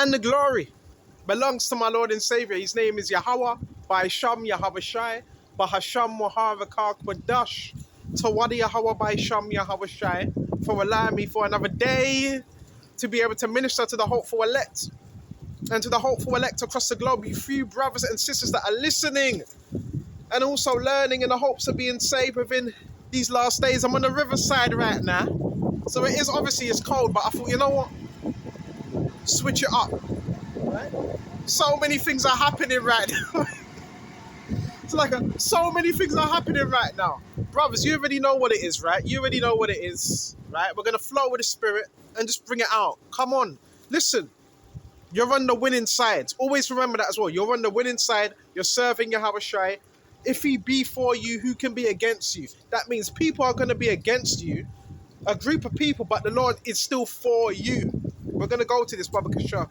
and the glory belongs to my Lord and Savior. His name is Yahweh, Ba'isham Yahweh Shai, Bahasham Muharakar Kwadash, Tawadi Yahweh Ba'isham Yahweh Shai, for allowing me for another day to be able to minister to the hopeful elect and to the hopeful elect across the globe, you few brothers and sisters that are listening and also learning in the hopes of being saved within these last days. I'm on the riverside right now, so it is obviously it's cold, but I thought, you know what? Switch it up. Right? So many things are happening right now. It's like so many things are happening right now. Brothers, you already know what it is, right? You already know what it is, right? We're going to flow with the Spirit and just bring it out. Come on. Listen, you're on the winning side. Always remember that as well. You're on the winning side. You're serving Yahweh Shai. If he be for you, who can be against you? That means people are going to be against you, a group of people, but the Lord is still for you. We're going to go to this, Baba Kasha.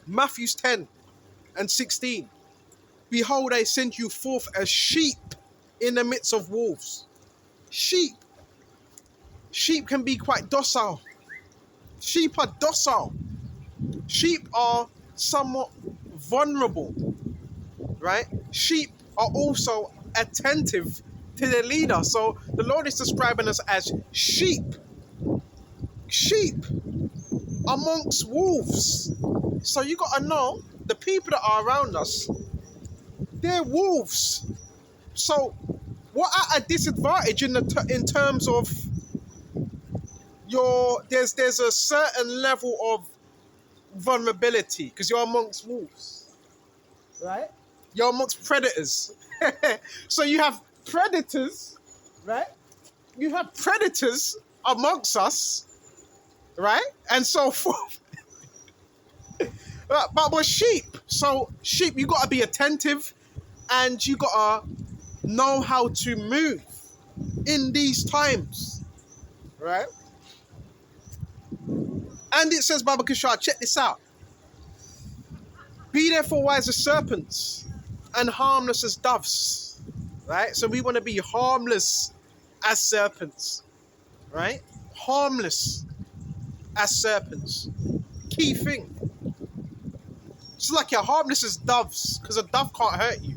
Matthew 10:16. Behold, I send you forth as sheep in the midst of wolves. Sheep. Sheep can be quite docile. Sheep are docile. Sheep are somewhat vulnerable, right? Sheep are also attentive to their leader. So the Lord is describing us as sheep. Sheep amongst wolves. So you got to know the people that are around us, they're wolves. So we're at a disadvantage in terms of there's a certain level of vulnerability because you're amongst wolves, right? You're amongst predators. So you have predators, right? You have predators amongst us, right? And so forth. But we're sheep. So sheep, you got to be attentive and you got to know how to move in these times, right? And it says, Baba Kishar, check this out. Be therefore wise as serpents and harmless as doves, right? So we want to be harmless as serpents, right? Harmless as serpents. Key thing. It's like you're harmless as doves because a dove can't hurt you.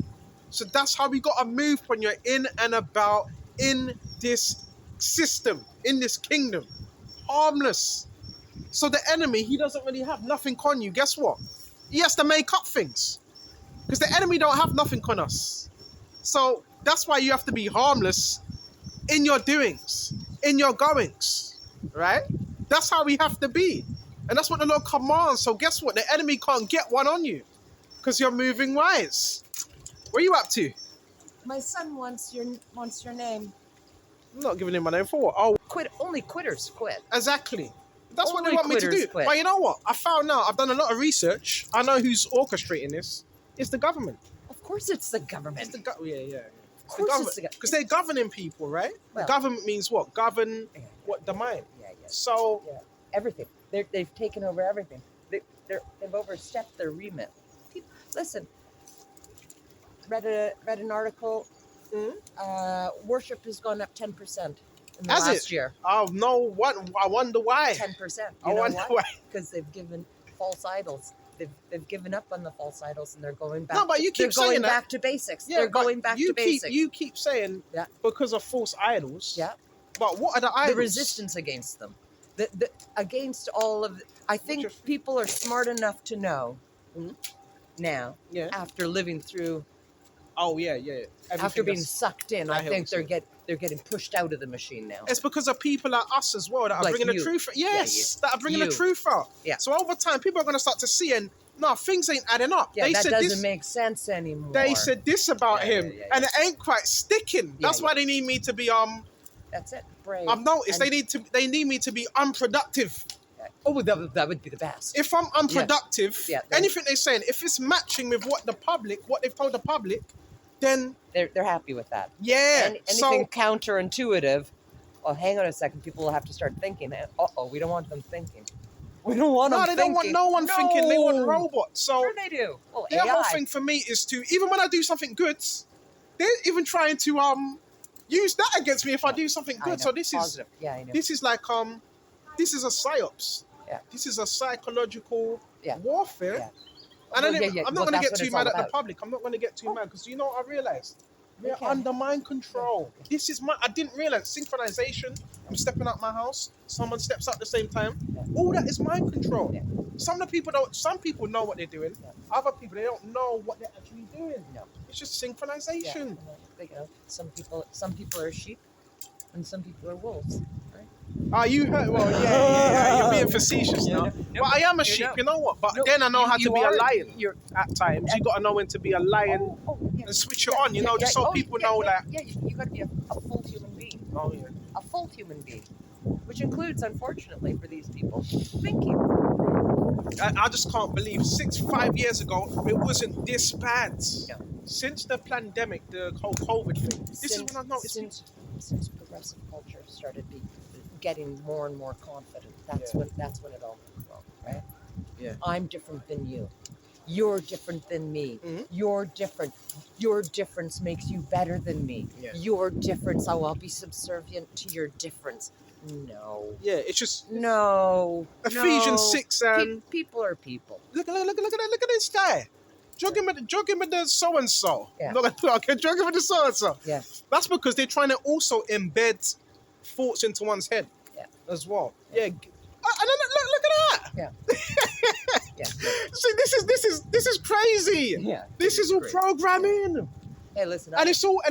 So that's how we got to move when you're in and about in this system, in this kingdom. Harmless. So the enemy, he doesn't really have nothing on you. Guess what? He has to make up things. Because the enemy don't have nothing on us. So that's why you have to be harmless in your doings, in your goings, right? That's how we have to be. And that's what the Lord commands. So guess what? The enemy can't get one on you because you're moving wise. Where are you up to? My son wants your name. I'm not giving him my name for what? Oh, Only quitters quit. exactly. That's what they Only want me to do. quit. But you know what? I found out, I've done a lot of research. I know who's orchestrating this. It's the government. Of course it's the government. It's the yeah. Of course it's the government. Because they're governing people, right? Well, the government means what? Govern the mind. Yeah. So everything. They've taken over everything. They've overstepped their remit. Listen, read an article. Worship has gone up 10% in the last year. Oh no! What? I wonder why. 10%. I wonder why. Because they've given false idols. They've given up on the false idols and they're going back. No, but you keep saying that. Back to basics. Yeah, they're going back to basics. You keep saying because of false idols. Yeah. But what are the idols? The resistance against them. Against all of. I think people are smart enough to know now. Yeah. After living through. Oh yeah. After being sucked in, I think they're getting pushed out of the machine now. It's because of people like us as well that are bringing the truth. Yes, that are bringing the truth out. Yeah. So over time, people are going to start to see, and no, things ain't adding up. Yeah, that doesn't make sense anymore. They said this about him, and it ain't quite sticking. That's why they need me to be That's it. Brave. I've noticed they need me to be unproductive. Oh, that would be the best. If I'm unproductive, anything they're saying, if it's matching with what they've told the public, then they're happy with that. Yeah. Anything counterintuitive. Well, hang on a second. People will have to start thinking. We don't want them thinking. We don't want them thinking. No, they don't want no one thinking. They want robots. So sure they do. Well, the whole thing for me is to, even when I do something good, they're even trying to use that against me if I do something good. So this positive. is like this is a psyops. Yeah. This is a psychological Yeah. warfare. Yeah. And Well, then yeah, yeah. I'm Well, not going to that's get what too it's mad all at the about. public. I'm not going to get too mad because you know what I realized? They They're can. under mind control. Yeah. This is I didn't realize synchronization. I'm stepping out my house. Someone steps out at the same time. Yeah. All that is mind control. Yeah. Some of the people don't. Some people know what they're doing. Yeah. Other people they don't know what they're actually doing. No. It's just Yeah. synchronization. You know, some people are sheep, and some people are wolves. You heard? Well, yeah. You're being facetious Yeah, now. no, But I am a sheep. You know what? But No, then I know how to be a lion. You're At times, you got to know when to be a lion yeah. and switch it on. You know, just so people know that. Yeah, you got to be a full human being. Oh yeah. A full human being, which includes, unfortunately, for these people, thinking. I just can't believe 5 years ago it wasn't this bad. No. Since the pandemic, the whole COVID thing, this is when I noticed. Since progressive culture started getting more and more confident, that's when it all went wrong, right? Yeah. I'm different than you. You're different than me. Mhm. You're different. Your difference makes you better than me. Yeah. Your difference, I'll be subservient to your difference. No. Yeah, it's just No. Ephesians no. 6 and People are people. look at this guy. Jogging with the so and so. Yeah. Jogging with the so and so. Yeah. That's because they're trying to also embed thoughts into one's head. Yeah. As well. Yeah. And then look at that. Yeah. Yeah. See, this is crazy. Yeah. This is all crazy. programming. Hey, listen. And it's all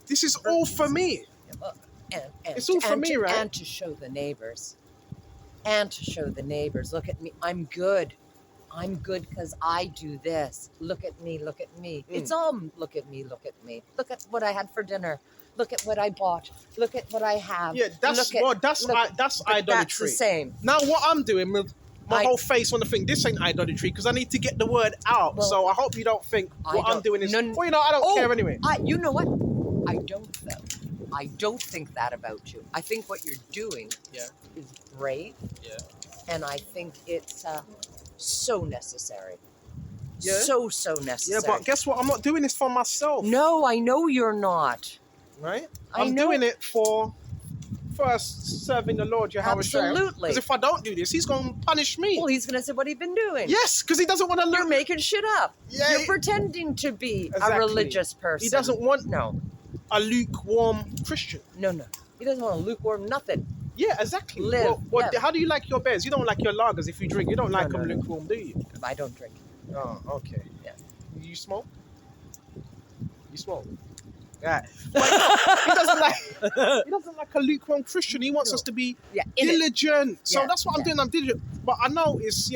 this is all for me. And It's all for me, right? And to show the neighbors. Look at me. I'm good. I'm good because I do this. Look at me. Look at me. It's all look at me. Look at me. Look at what I had for dinner. Look at what I bought. Look at what I have. Yeah, that's idolatry. That's the same. Now what I'm doing with my I- whole face on the thing, this ain't idolatry because I need to get the word out. Well, so I hope you don't think what I'm doing is. no, Well, you know, I don't care anyway. You know what? I don't though. I don't think that about you. I think what you're doing is brave. Yeah. And I think it's so necessary. Yeah. So necessary. Yeah, but guess what? I'm not doing this for myself. No, I know you're not. Right? I I'm know. doing it for first serving the Lord Jehovah Shai. Absolutely. Because if I don't do this, he's going to punish me. Well, he's going to say, what have you been doing? Yes, because he doesn't want to You're look. making shit up. Yeah, You're pretending to be Exactly. a religious person. He doesn't want No. a lukewarm Christian. No. He doesn't want a lukewarm nothing. Yeah, exactly. Live, yeah. How do you like your beers? You don't like your lagers if you drink. You don't like them no. lukewarm, do you? I don't drink. Oh, okay. Yeah. You smoke? You smoke? Yeah. But he doesn't like a lukewarm Christian. He wants us to be diligent. So that's what I'm doing. I'm diligent. But I know it's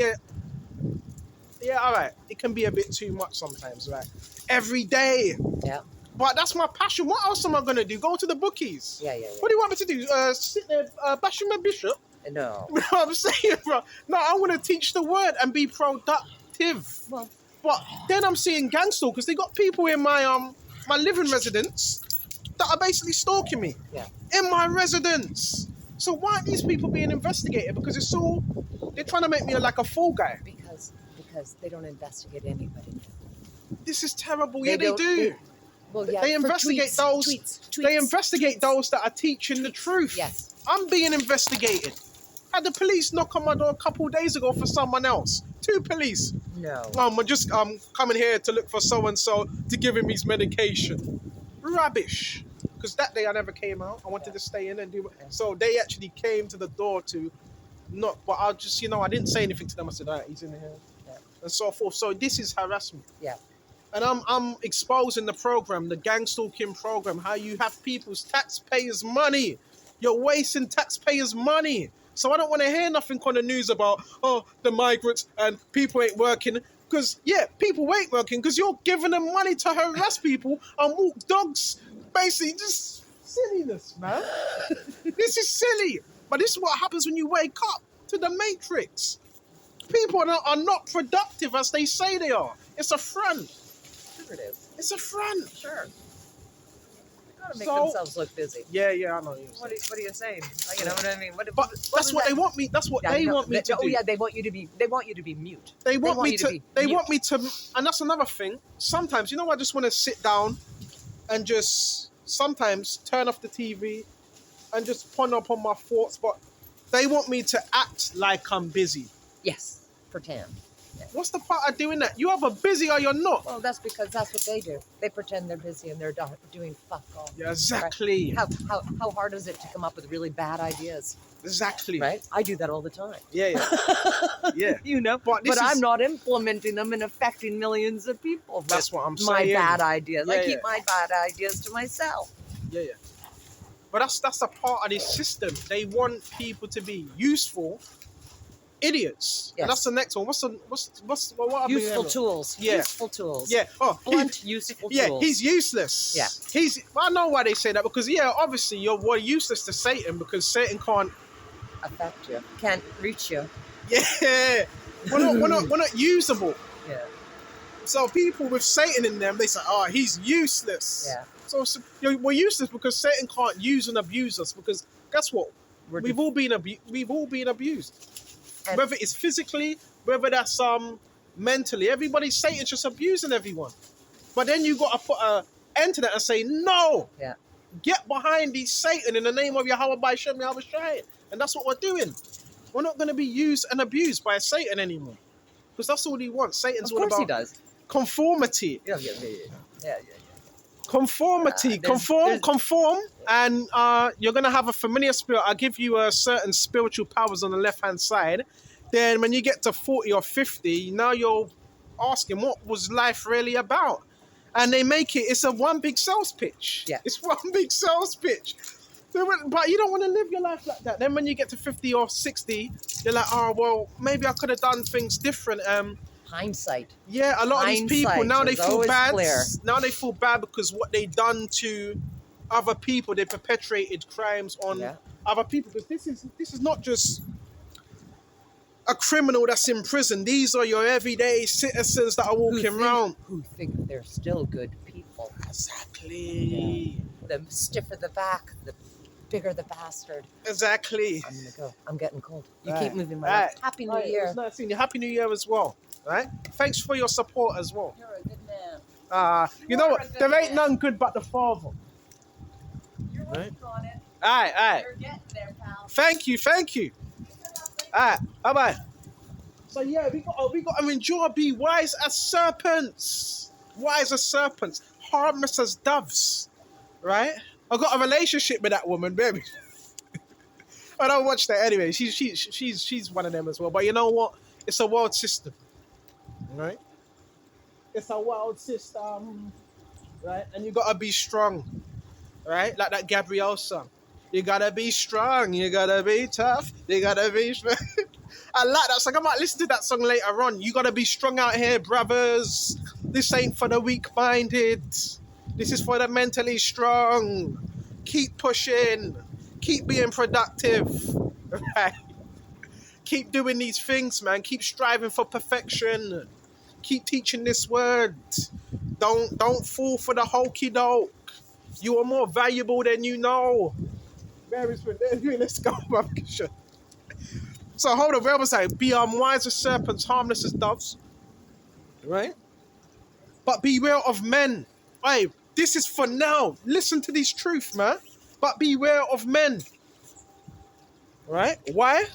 all right. It can be a bit too much sometimes, right? Every day. Yeah. But that's my passion. What else am I gonna do? Go to the bookies? Yeah. What do you want me to do? Sit there bashing my bishop? No. You know what I'm saying, bro? No, I want to teach the word and be productive. Well, But then I'm seeing gang stalkers. They got people in my my living residence that are basically stalking me. Yeah. In my residence. So why are these people being investigated? Because they're trying to make me like a fool guy. because they don't investigate anybody. This is terrible. They They do. Well, yeah. They for investigate tweets, those. Tweets. They investigate those that are teaching the truth. Yes. I'm being investigated. Had the police knock on my door a couple of days ago for someone else. 2 police. No. I'm just coming here to look for so and so to give him his medication. Rubbish. Because that day I never came out. I wanted to stay in and do. So they actually came to the door to knock, but I just I didn't say anything to them. I said, all right, he's in here, and so forth. So this is harassment. Yeah. And I'm exposing the program, the gang stalking program, how you have people's taxpayers' money. You're wasting taxpayers' money. So I don't want to hear nothing on the news about, the migrants and people ain't working. Because, people ain't working because you're giving them money to harass people and walk dogs. Basically, just silliness, man. This is silly. But this is what happens when you wake up to the matrix. People are not productive as they say they are. It's a front. Sure it is. It's a front. Sure. They gotta make So- themselves look busy. Yeah, I know you. What are you saying? You know what I mean? But that's what they want me. That's what they want me to do. Oh yeah, they want you to be mute. They want me you to. be They mute. want me to. And that's another thing. Sometimes, I just want to sit down and just sometimes turn off the TV and just ponder upon my thoughts. But They want me to act like I'm busy. Yes, pretend. Yeah. What's the part of doing that? You either busy or you're not. Well, that's because that's what they do. They pretend they're busy and they're doing fuck all. Yeah, exactly. Right? How hard is it to come up with really bad ideas? Exactly. Right? I do that all the time. Yeah. Yeah. You know, but I'm not implementing them and affecting millions of people. That's what I'm my saying. bad ideas. Yeah, I keep my bad ideas to myself. Yeah. But that's a part of this system. They want people to be useful idiots. Yes. And that's the next one. What Useful tools. Yeah. Useful tools. Yeah. Oh, Blunt, useful tools. Yeah, he's useless. Yeah. I know why they say that, because obviously we're useless to Satan, because Satan can't affect you. Can't reach you. Yeah. We're not usable. Yeah. So people with Satan in them, they say, "Oh, he's useless." Yeah. So we're useless because Satan can't use and abuse us. Because guess what? We've all been abused. And whether it's physically, whether that's mentally, Satan's just abusing everyone. But then you got to put an end to that and say, no. Yeah. Get behind these Satan in the name of Yahweh by Shem Yahweh Shai. And that's what we're doing. We're not going to be used and abused by Satan anymore. Because that's all he wants. Satan's all about... Of course he does. Conformity. Yeah. Conformity. Conform. And you're going to have a familiar spirit. I'll give you a certain spiritual powers on the left-hand side. Then when you get to 40 or 50, now you're asking, what was life really about? And they make it's a one big sales pitch. Yeah. It's one big sales pitch. But you don't want to live your life like that. Then when you get to 50 or 60, you're like, oh, well, maybe I could have done things different. Hindsight. Yeah, a lot of these people, now they feel bad. Clear. Now they feel bad because what they done to other people, they perpetrated crimes on other people. Because this is not just a criminal that's in prison. These are your everyday citizens that are walking around. Who think they're still good people. Exactly. Yeah. The stiffer the back, the bigger the bastard. Exactly. I'm going to go. I'm getting cold. You Right. keep moving, my love. Happy New Year. It was nice seeing you. Happy New Year as well. Right? Thanks for your support as well. You're a good man. You know what? There ain't none good but the Father. You're working on it. Aye. You're getting there, pal. Thank you. Alright, bye-bye. So yeah, we got to enjoy, be wise as serpents. Wise as serpents. Harmless as doves. Right? I got a relationship with that woman, baby. I don't watch that anyway. She's one of them as well. But you know what? It's a world system. Right? It's a world system. Right? And you got to be strong. Right? Like that Gabrielle song. You gotta be strong, you gotta be tough, you gotta be strong. I like that song. I might listen to that song later on. You gotta be strong out here, brothers. This ain't for the weak-minded. This is for the mentally strong. Keep pushing. Keep being productive. Right? Keep doing these things, man. Keep striving for perfection. Keep teaching this word. Don't fall for the hokey doke. You are more valuable than you know. Let's go, So hold on, where was I? Be wise as serpents, harmless as doves. Right? But beware of men. Hey, this is for now. Listen to this truth, man. But beware of men. Right? Why?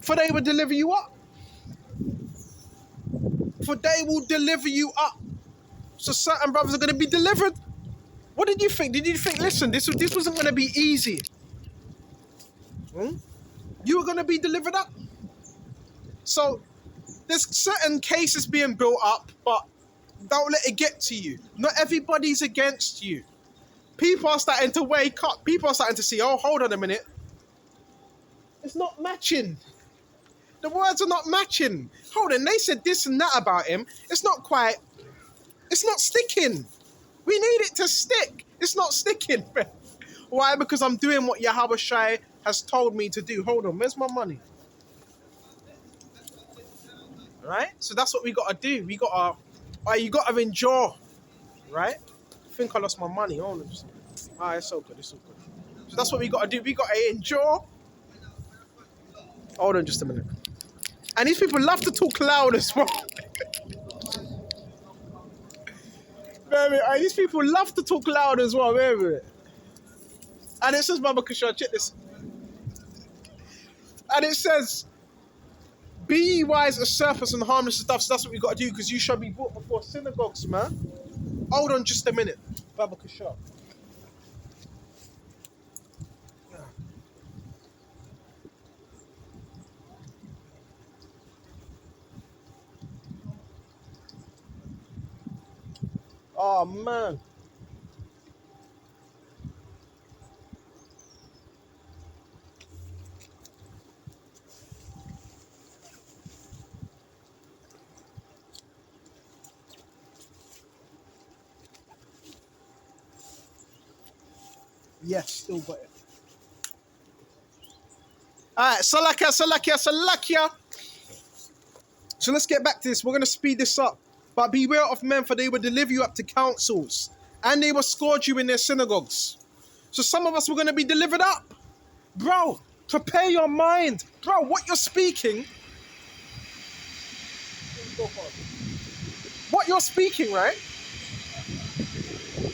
For they will deliver you up. For they will deliver you up. So certain brothers are going to be delivered. What did you think? Did you think, listen, this wasn't going to be easy? You were going to be delivered up. So there's certain cases being built up, but don't let it get to you. Not everybody's against you. People are starting to wake up. People are starting to see, oh, hold on a minute. It's not matching. The words are not matching. Hold on, they said this and that about him. It's not sticking. We need it to stick. It's not sticking. Why? Because I'm doing what Yahweh Shai has told me to do. Hold on, where's my money? Right? So that's what we got to do. You got to endure. Right? I think I lost my money. Hold on. It's so good. It's so good. So that's what we got to do. We got to endure. Hold on just a minute. And these people love to talk loud as well. Baby, these people love to talk loud as well, baby. And it says, Baba Kishar, check this. And it says, be ye wise as serpents and harmless as doves. So that's what we got to do, because you shall be brought before synagogues, man. Hold on just a minute. Baba Kishar. Oh, man. Yes, still got it. All right, Salakia. So let's get back to this. We're going to speed this up. But beware of men, for they will deliver you up to councils, and they will scourge you in their synagogues. So some of us were going to be delivered up. Bro, prepare your mind. Bro, what you're speaking, right?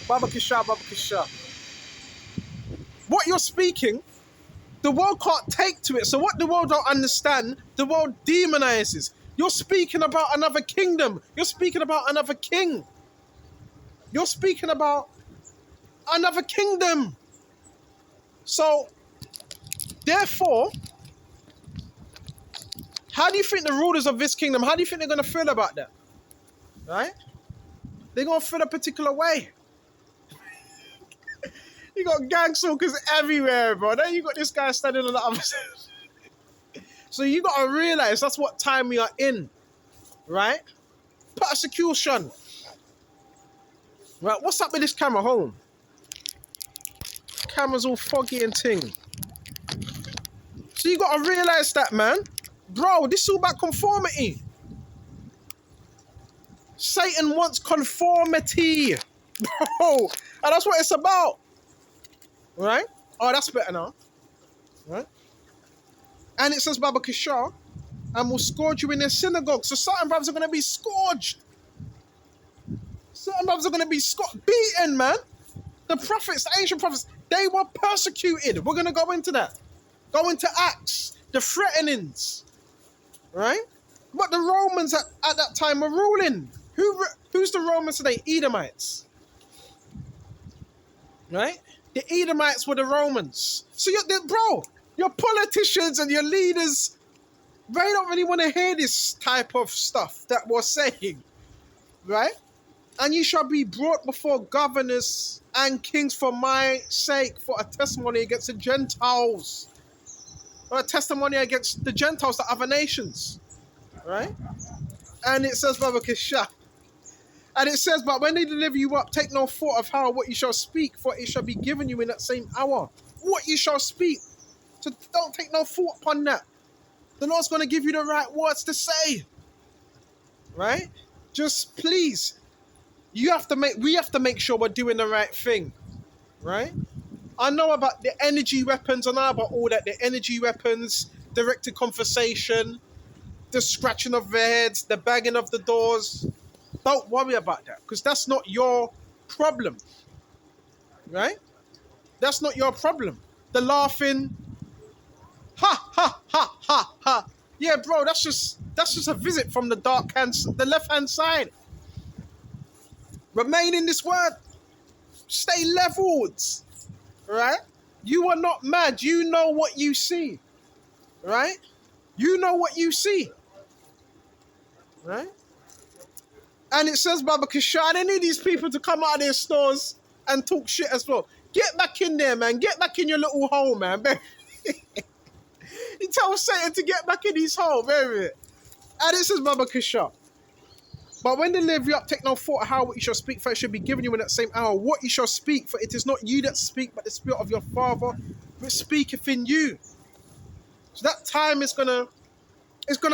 Baba Kisha. What you're speaking, the world can't take to it. So what the world don't understand, the world demonizes. You're speaking about another kingdom. You're speaking about another king. You're speaking about another kingdom. So, therefore, how do you think the rulers of this kingdom, how do you think they're going to feel about that? Right? They're going to feel a particular way. You got gang stalkers everywhere, bro. Then you got this guy standing on the other side. So you got to realize that's what time we are in. Right? Persecution. Right? What's up with this camera? Home. Camera's all foggy and ting. So you got to realize that, man. Bro, this is all about conformity. Satan wants conformity. Bro, and that's what it's about. Right? Oh, that's better now. Right? And it says, Baba Kishar, and will scourge you in their synagogue. So certain brothers are going to be scourged. Certain brothers are going to be beaten, man. The prophets, the ancient prophets, they were persecuted. We're going to go into that. Go into Acts, the threatenings. Right? But the Romans at that time were ruling. Who's the Romans today? Edomites. Right? The Edomites were the Romans. So, your politicians and your leaders, they don't really want to hear this type of stuff that we're saying. Right? And you shall be brought before governors and kings for my sake, for a testimony against the Gentiles. Or a testimony against the Gentiles, the other nations. Right? And it says, Baba Kisha. And it says, but when they deliver you up, take no thought of how what you shall speak, for it shall be given you in that same hour. What you shall speak. So don't take no thought upon that. The Lord's going to give you the right words to say. Right? Just please, we have to make sure we're doing the right thing. Right? I know about the energy weapons. I know about all that. The energy weapons, directed conversation, the scratching of their heads, the banging of the doors. Don't worry about that, because that's not your problem. Right? That's not your problem. The laughing, ha, ha, ha, ha, ha. Yeah, bro, that's just a visit from the the left-hand side. Remain in this word. Stay leveled. Right? You are not mad. You know what you see. Right? You know what you see. Right? And it says, Baba Kishan, they need these people to come out of their stores and talk shit as well. Get back in there, man. Get back in your little hole, man. You tell Satan to get back in his hole, baby. And it says, Baba Kishan. But when they live you up, take no thought of how what you shall speak, for it shall be given you in that same hour. What you shall speak, for it is not you that speak, but the Spirit of your Father which speaketh in you. So that time is gonna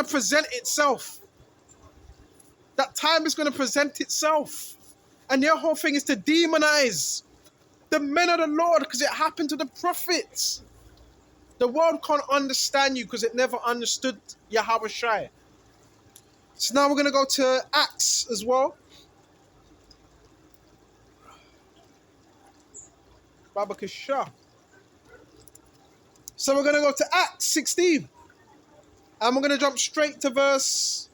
present itself. That time is going to present itself. And their whole thing is to demonize the men of the Lord, because it happened to the prophets. The world can't understand you because it never understood Yahweh Shai. So now we're going to go to Acts as well. Baba Kisha. So we're going to go to Acts 16. And we're going to jump straight to verse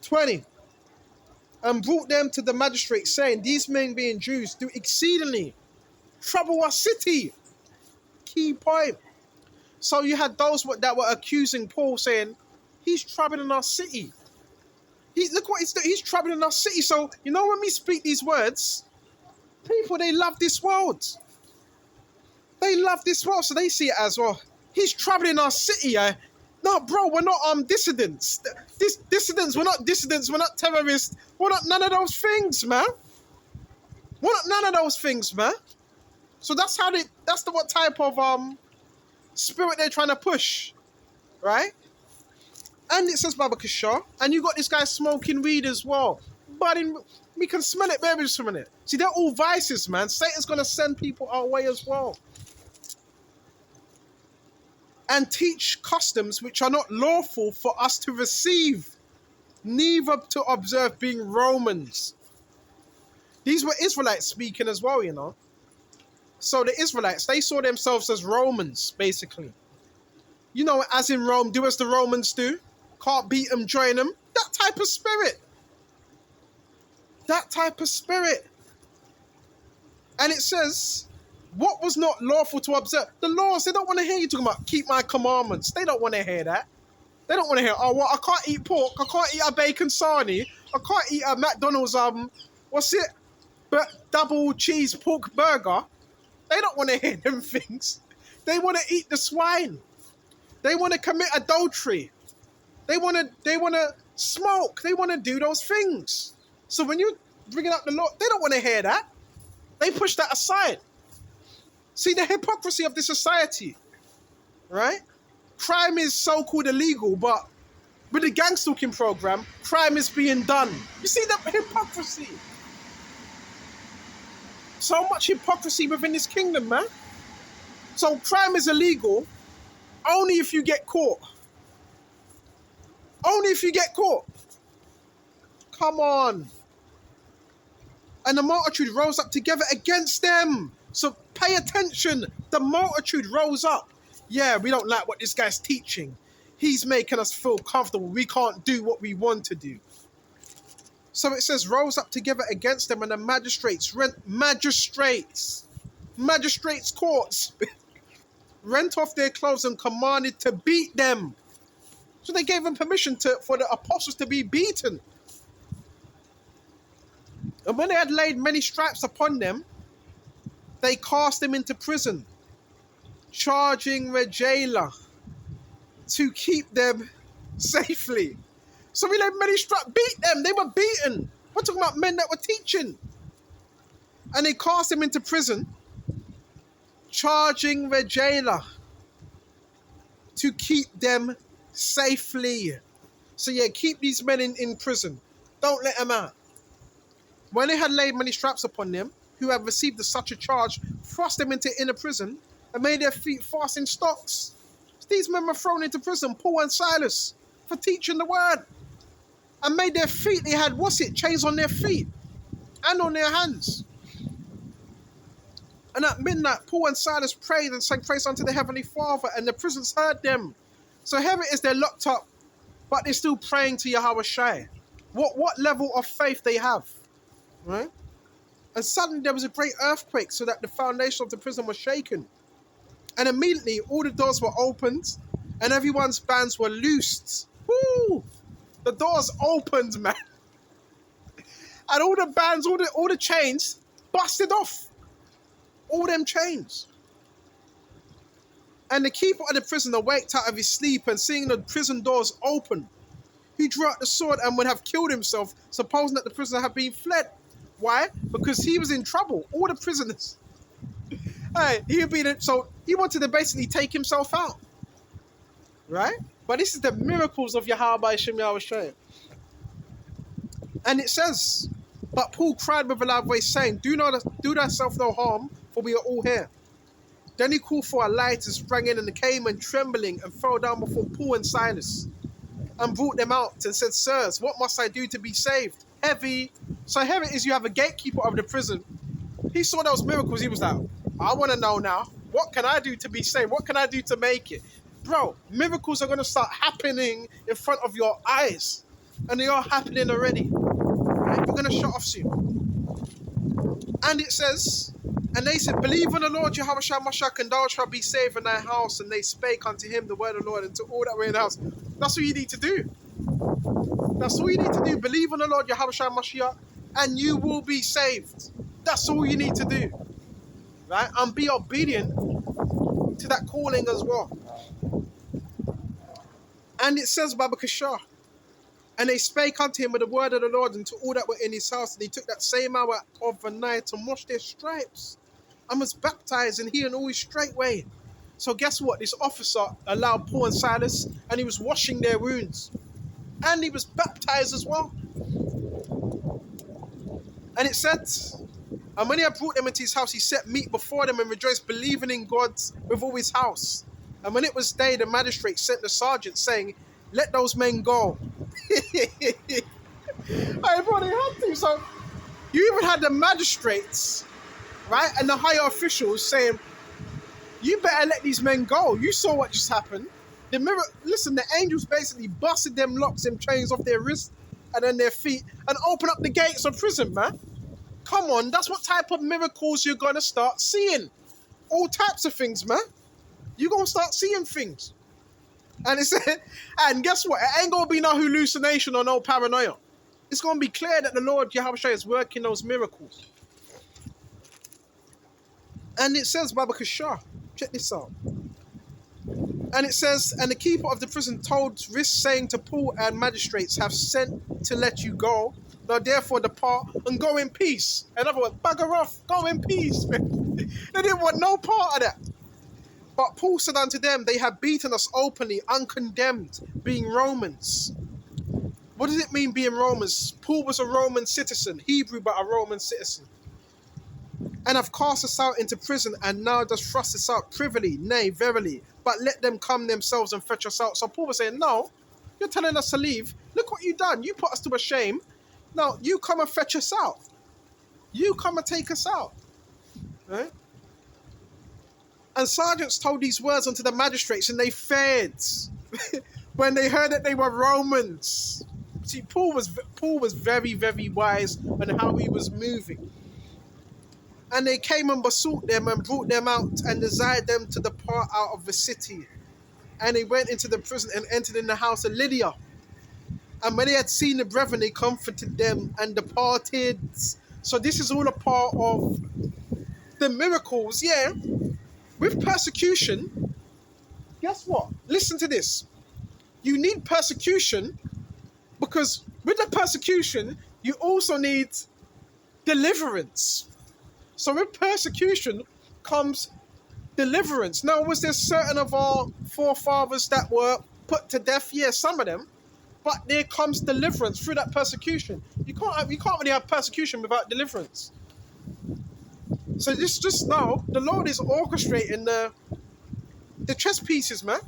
20. And brought them to the magistrate, saying, these men being Jews do exceedingly trouble our city. Key point. So you had those that were accusing Paul, saying, he's troubling our city. Look what he's doing. He's troubling our city. So, you know, when we speak these words, people, they love this world. They love this world, so they see it as, well, he's troubling our city. No, bro, we're not dissidents. Dissidents, we're not dissidents. We're not terrorists. We're not none of those things, man. We're not none of those things, man. So that's what type of spirit they're trying to push, right? And it says Baba Kishore, and you got this guy smoking weed as well. But we can smell it, baby, just a minute. See, they're all vices, man. Satan's gonna send people our way as well. And teach customs which are not lawful for us to receive, neither to observe, being Romans. These were Israelites speaking as well, you know. So the Israelites, they saw themselves as Romans, basically. You know, as in Rome, do as the Romans do. Can't beat them, join them. That type of spirit. That type of spirit. And it says, what was not lawful to observe? The laws, they don't want to hear you talking about keep my commandments. They don't want to hear that. They don't want to hear, oh, well, I can't eat pork. I can't eat a bacon sarnie. I can't eat a McDonald's, what's it? Double cheese pork burger. They don't want to hear them things. They want to eat the swine. They want to commit adultery. They want to smoke. They want to do those things. So when you're bringing up the law, they don't want to hear that. They push that aside. See the hypocrisy of the society, right? Crime is so-called illegal, but with the gang stalking program, crime is being done. You see the hypocrisy? So much hypocrisy within this kingdom, man. So crime is illegal only if you get caught. Only if you get caught. Come on. And the multitude rose up together against them. So pay attention. The multitude rose up. Yeah, we don't like what this guy's teaching. He's making us feel comfortable. We can't do what we want to do. So it says, rose up together against them, and the magistrates courts, rent off their clothes and commanded to beat them. So they gave them permission for the apostles to be beaten. And when they had laid many stripes upon them, they cast them into prison, charging the jailer to keep them safely. So we laid many stripes, beat them. They were beaten. We're talking about men that were teaching. And they cast them into prison, charging the jailer to keep them safely. So yeah, keep these men in prison. Don't let them out. When they had laid many straps upon them, who had received such a charge, thrust them into inner prison, and made their feet fast in stocks. These men were thrown into prison, Paul and Silas, for teaching the word. And made their feet, they had, chains on their feet and on their hands. And at midnight, Paul and Silas prayed and sang praise unto the Heavenly Father, and the prisoners heard them. So here it is, they're locked up, but they're still praying to Yahweh Shai. What level of faith they have, right? And suddenly there was a great earthquake, so that the foundation of the prison was shaken. And immediately all the doors were opened, and everyone's bands were loosed. Woo! The doors opened, man. And all the bands, all the chains busted off. All them chains. And the keeper of the prison awaked out of his sleep, and seeing the prison doors open, he drew out the sword and would have killed himself, supposing that the prisoner had been fled. Why? Because he was in trouble. All the prisoners. So he wanted to basically take himself out. Right? But this is the miracles of Yahweh Shem Yahweh Shai. And it says, but Paul cried with a loud voice, saying, do thyself no harm, for we are all here. Then he called for a light and sprang in, and came and trembling and fell down before Paul and Silas, and brought them out and said, sirs, what must I do to be saved? Heavy. So here it is, you have a gatekeeper of the prison. He saw those miracles. He was like, I want to know now. What can I do to be saved? What can I do to make it? Bro, miracles are going to start happening in front of your eyes. And they are happening already. Right? You're going to shut off soon. And it says, and they said, believe on the Lord Yahushua Mashiach, and thou shalt be saved in thy house. And they spake unto him the word of the Lord, and to all that were in the house. That's what you need to do. That's all you need to do. Believe on the Lord Yahushua Mashiach, and you will be saved. That's all you need to do. Right? And be obedient to that calling as well. And it says, Babakashah, and they spake unto him with the word of the Lord, and to all that were in his house. And he took that same hour of the night to wash their stripes, and was baptized, and he and all his straightway. So guess what? This officer allowed Paul and Silas, and he was washing their wounds. And he was baptized as well. And it said, and when he had brought them into his house, he set meat before them and rejoiced, believing in God with all his house. And when it was day, the magistrate sent the sergeant, saying, let those men go. I probably had to. So you even had the magistrates, right, and the higher officials saying, you better let these men go. You saw what just happened. Listen, the angels basically busted them locks and chains off their wrists and then their feet and opened up the gates of prison, man. Come on, that's what type of miracles you're going to start seeing. All types of things, man. You're going to start seeing things. And it said, and guess what? It ain't going to be no hallucination or no paranoia. It's going to be clear that the Lord Yahushua is working those miracles. And it says, Babakashah, check this out. And it says, and the keeper of the prison told Risk, saying to Paul and magistrates, have sent to let you go. Now therefore depart and go in peace. In other words, bugger off, go in peace. They didn't want no part of that. But Paul said unto them, they have beaten us openly, uncondemned, being Romans. What does it mean being Romans? Paul was a Roman citizen, Hebrew but a Roman citizen. And have cast us out into prison, and now does thrust us out privily, nay, verily. But let them come themselves and fetch us out. So Paul was saying, no, you're telling us to leave. Look what you've done. You put us to a shame. Now, you come and fetch us out. You come and take us out. Right? And sergeants told these words unto the magistrates, and they feared when they heard that they were Romans. See, Paul was very, very wise on how he was moving. And they came and besought them and brought them out and desired them to depart out of the city. And they went into the prison and entered in the house of Lydia. And when they had seen the brethren, they comforted them and departed. So this is all a part of the miracles, yeah. With persecution, guess what? Listen to this. You need persecution because with the persecution, you also need deliverance. So with persecution comes deliverance. Now, was there certain of our forefathers that were put to death? Yeah, some of them. But there comes deliverance through that persecution. You can't really have persecution without deliverance. So just now, the Lord is orchestrating the chess pieces, man.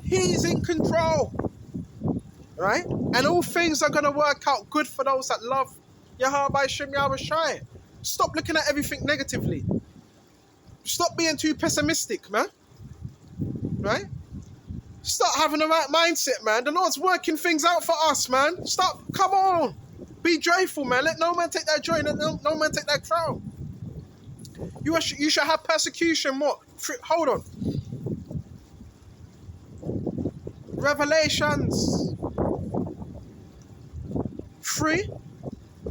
He's in control, right? And all things are going to work out good for those that love Yahweh Shem Yahushai. Stop looking at everything negatively. Stop being too pessimistic, man. Right? Start having the right mindset, man. The Lord's working things out for us, man. Stop. Come on. Be joyful, man. Let no man take that joy. Let no man take that crown. You should have persecution. What? Hold on. Revelations 3.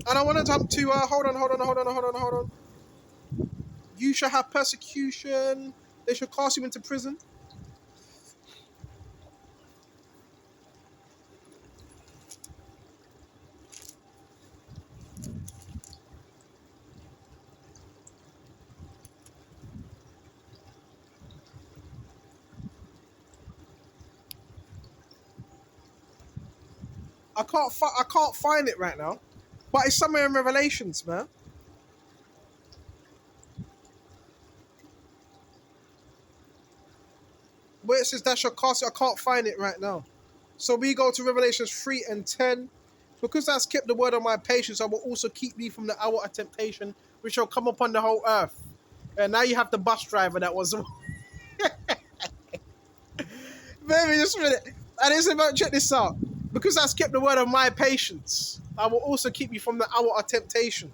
And I want to jump to, hold on. You shall have persecution. They shall cast you into prison. I can't find it right now, but it's somewhere in Revelations, man. Where it says that shall cast you, I can't find it right now. So we go to Revelations 3 and 10. Because thou hast kept the word of my patience, I will also keep thee from the hour of temptation, which shall come upon the whole earth. And now you have the bus driver that was. Baby, just a minute. And it's about, check this out. Because I've kept the word of my patience, I will also keep you from the hour of temptation,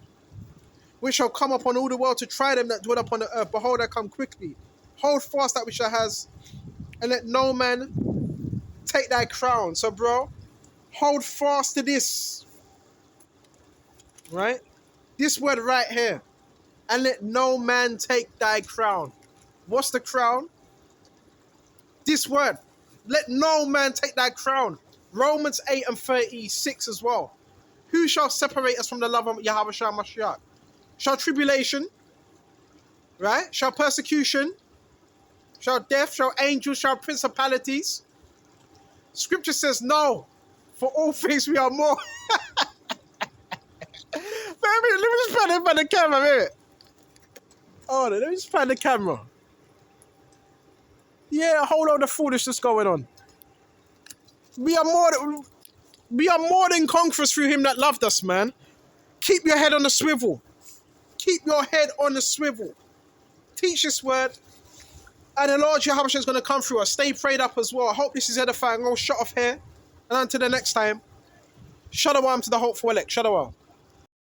which shall come upon all the world to try them that dwell upon the earth. Behold, I come quickly. Hold fast that which thou hast, and let no man take thy crown. So, bro, hold fast to this. Right? This word right here. And let no man take thy crown. What's the crown? This word. Let no man take thy crown. Romans 8:36 as well. Who shall separate us from the love of Yahweh Shah Mashiach? Shall tribulation, right? Shall persecution, shall death, shall angels, shall principalities? Scripture says no. For all things we are more. Let me just pan it by the camera, minute. Oh, let me just pan the camera. Yeah, a whole load of foolishness going on. We are more than conquerors through him that loved us, man. Keep your head on the swivel. Keep your head on the swivel. Teach this word. And the Lord Yahweh is going to come through us. Stay prayed up as well. I hope this is edifying. All shut off here. And until the next time, shalom to the hopeful elect. Shalom.